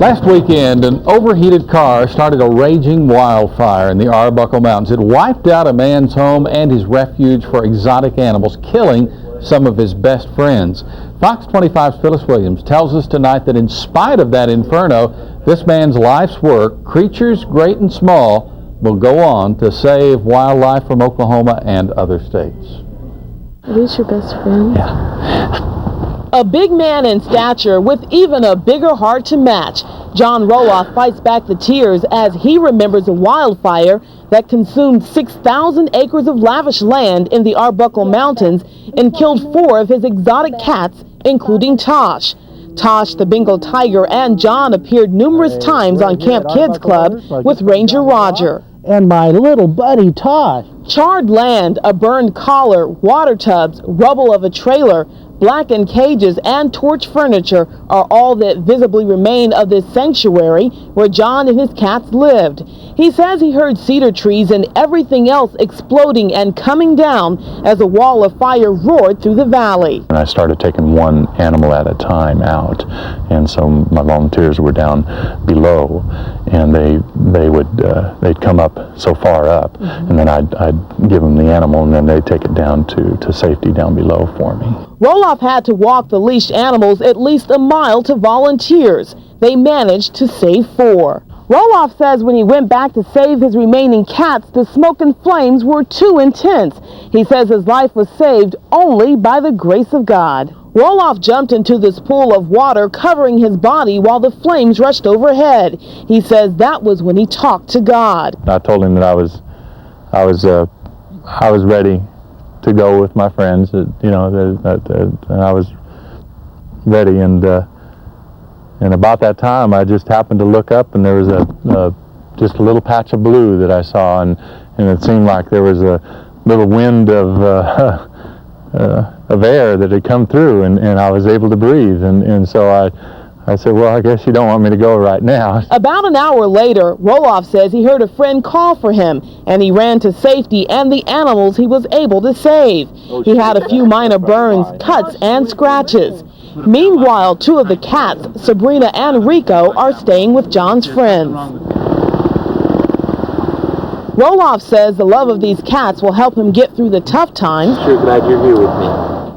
Last weekend, an overheated car started a raging wildfire in the Arbuckle Mountains. It wiped out a man's home and his refuge for exotic animals, killing some of his best friends. Fox 25's Phyllis Williams tells us tonight that in spite of that inferno, this man's life's work, Creatures Great and Small, will go on to save wildlife from Oklahoma and other states. Are these your best friend? Yeah. A big man in stature with even a bigger heart to match, John Roloff fights back the tears as he remembers a wildfire that consumed 6,000 acres of lavish land in the Arbuckle Mountains and killed 4 of his exotic cats, including Tosh. Tosh, the Bengal tiger, and John appeared numerous times on Camp Kids Club with Ranger Roger. And my little buddy Tosh. Charred land, a burned collar, water tubs, rubble of a trailer, blackened cages, and torch furniture are all that visibly remain of this sanctuary where John and his cats lived. He says he heard cedar trees and everything else exploding and coming down as a wall of fire roared through the valley. And I started taking one animal at a time out, and so my volunteers were down below, and they'd come up so far up, and then I'd give them the animal, and then they'd take it down to safety down below for me. Roloff had to walk the leashed animals at least a mile to volunteers. They managed to save 4. Roloff says when he went back to save his remaining cats, the smoke and flames were too intense. He says his life was saved only by the grace of God. Roloff jumped into this pool of water, covering his body while the flames rushed overhead. He says that was when he talked to God. I told him that I was ready to go with my friends. And I was ready, and about that time I just happened to look up, and there was just a little patch of blue that I saw, and it seemed like there was a little wind of air that had come through, and I was able to breathe, and so I said, well, I guess you don't want me to go right now. About an hour later, Roloff says he heard a friend call for him, and he ran to safety and the animals he was able to save. He had a few minor burns, cuts, and scratches. Meanwhile, 2 of the cats, Sabrina and Rico, are staying with John's friends. Roloff says the love of these cats will help him get through the tough times. Sure glad you're here with me.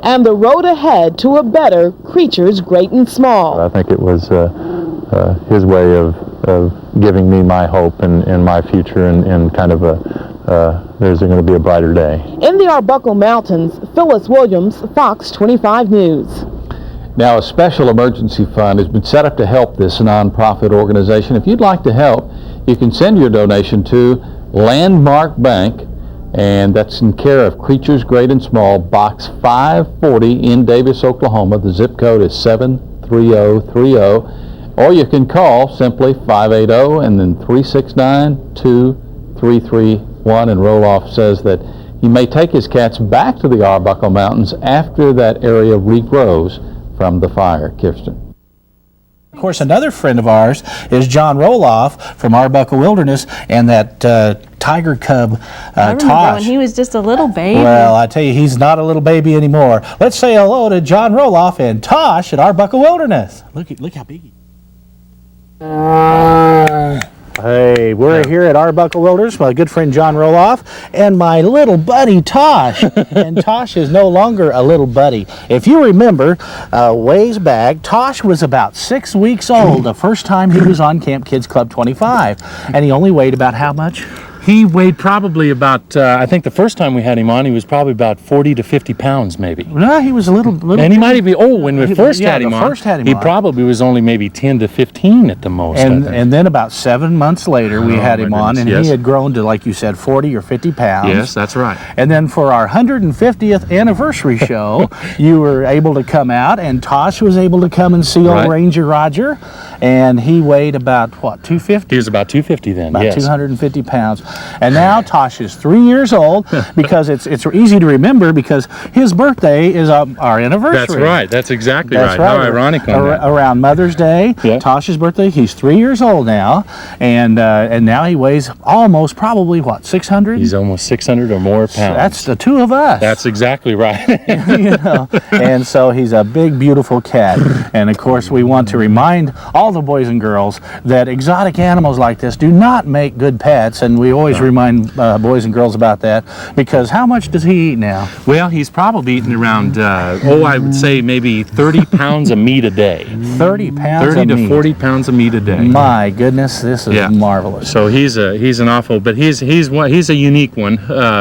And the road ahead to a better Creatures Great and Small. I think it was his way of giving me my hope and my future, and kind of there's going to be a brighter day. In the Arbuckle Mountains, Phyllis Williams, Fox 25 News. Now, a special emergency fund has been set up to help this nonprofit organization. If you'd like to help, you can send your donation to Landmark Bank, and that's in care of Creatures Great and Small, Box 540 in Davis, Oklahoma. The zip code is 73030. Or you can call simply 580 and then 369-2331. And Roloff says that he may take his cats back to the Arbuckle Mountains after that area regrows from the fire. Kirsten. Of course, another friend of ours is John Roloff from Arbuckle Wilderness, and that tiger cub, I remember Tosh. when he was just a little baby. Well, I tell you, he's not a little baby anymore. Let's say hello to John Roloff and Tosh at Arbuckle Wilderness. Look how big he is. Hey, we're here at Arbuckle Wilderness, my good friend John Roloff, and my little buddy Tosh. And Tosh is no longer a little buddy. If you remember, ways back, Tosh was about 6 weeks old the first time he was on Camp Kids Club 25, and he only weighed about how much? He weighed probably about, I think the first time we had him on, he was probably about 40 to 50 pounds maybe. No, he was a little and he might have been, when we first had him on, he on. Probably was only maybe 10 to 15 at the most. And then about 7 months later, we had him on, and he had grown to, like you said, 40 or 50 pounds. Yes, that's right. And then for our 150th anniversary show, you were able to come out, and Tosh was able to come and see old Ranger Roger, and he weighed about, what, 250? He was about 250 then, about 250 pounds. And now Tosh is 3 years old because it's easy to remember because his birthday is our anniversary. That's right. That's exactly That's right. How ironic on that. Around Mother's Day, Yeah. Tosh's birthday, he's 3 years old now, and now he weighs almost probably, what, 600? He's almost 600 or more pounds. That's the two of us. That's exactly right. You know, and so he's a big, beautiful cat. And of course, we want to remind all the boys and girls that exotic animals like this do not make good pets. And we always remind boys and girls about that because how much does he eat now? Well, he's probably eating around, I would say maybe 30 pounds of meat a day. 30 pounds 30 of to meat. 40 pounds of meat a day. My goodness, this is marvelous. So he's an awful, but he's a unique one.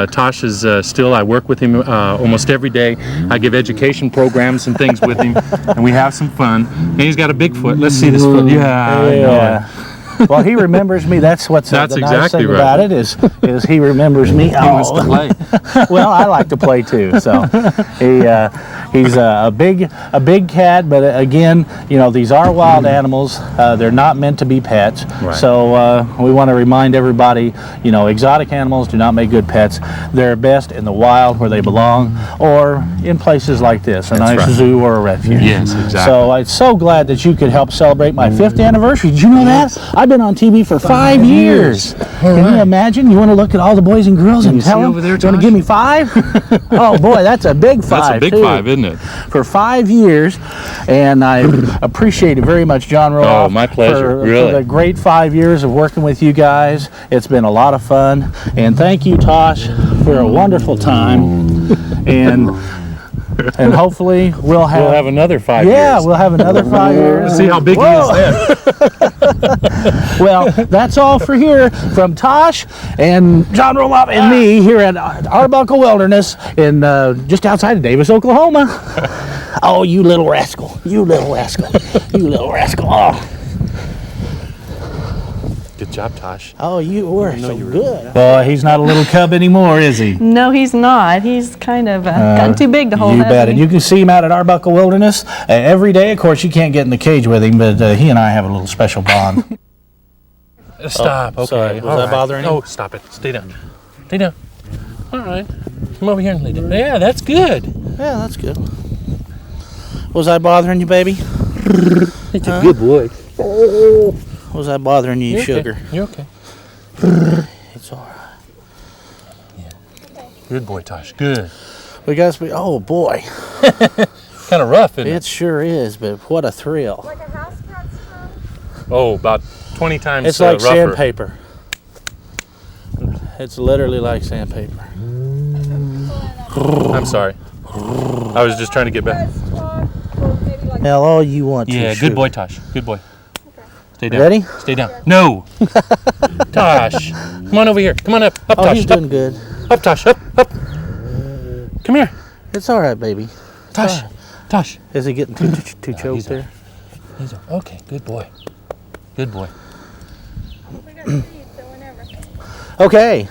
Tosh is still, I work with him almost every day. I give education programs and things with him, and we have some fun. And he's got a big foot. Let's see this foot. Yeah, I know. Well, he remembers me. That's what's the nice exactly thing right. about it is he remembers me. He wants to play. Well, I like to play too. So he's a big cat, but again, you know, these are wild animals. They're not meant to be pets. Right. So we want to remind everybody, you know, exotic animals do not make good pets. They're best in the wild where they belong, or in places like this, a nice zoo or a refuge. Yes, exactly. So I'm so glad that you could help celebrate my 5th anniversary. Did you know that? I've been on TV for 5 years. Can you imagine? You want to look at all the boys and girls and tell them, over there, you want to give me 5? Oh boy, that's a big 5. That's a big too. 5, isn't it? For 5 years, and I appreciate it very much, John Roloff. Oh, my pleasure, for really. the great 5 years of working with you guys. It's been a lot of fun, and thank you, Tosh, for a wonderful time. And hopefully we'll have another 5 years. Yeah, we'll have another 5 years. Let's see how big he is then. Well, that's all for here from Tosh and John Roloff and me here at Arbuckle Wilderness in just outside of Davis, Oklahoma. Oh, you little rascal. You little rascal. You little rascal. Oh. Good job, Tosh. Oh, you were so good. Boy, he's not a little cub anymore, is he? No, he's not. He's kind of gotten too big to hold. You hasn't bet. he? And you can see him out at Arbuckle Wilderness every day. Of course, you can't get in the cage with him, but he and I have a little special bond. Stop. Okay. sorry. Was that bothering you? Oh, stop it. Stay down. Stay down. All right. Come over here and lay down. Yeah, that's good. Yeah, that's good. Was I bothering you, baby? It's a good boy. Was I bothering you, You're sugar? Okay. You're okay. It's all right. Yeah. Good boy, Tosh. Good. We got to be. Oh boy, Kind of rough, isn't it? it sure is. But what a thrill! Like a house cat's tongue? Oh, about 20 times It's like rougher. sandpaper. It's literally like sandpaper. I'm sorry. I was just trying to get back. Now all you want to. Yeah, sugar. good boy, Tosh. Good boy. Stay down. Ready? Stay down. No. Tosh. Come on over here. Come on up. Up, Oh, Tosh. he's Up. doing good. Up, Tosh. Up. Up. Come here. It's all right, baby. Tosh. Tosh. Is he getting too choked he's there? He's okay. Good boy. Good boy. We got speed, so whenever. Okay.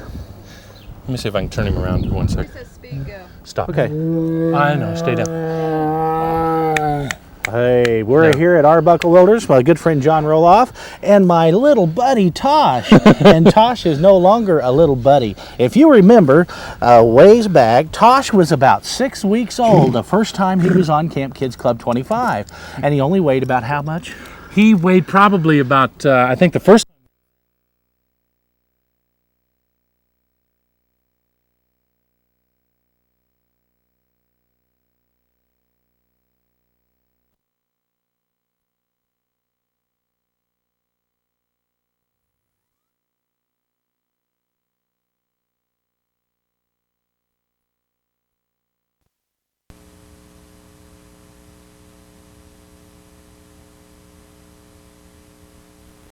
Let me see if I can turn him around in 1 It second. says speed go. Stop. Okay. I know. Stay down. Hey, we're here at Arbuckle Wilderness, my good friend John Roloff, and my little buddy Tosh. And Tosh is no longer a little buddy. If you remember, ways back, Tosh was about 6 weeks old the first time he was on Camp Kids Club 25. And he only weighed about how much? He weighed probably about, I think the first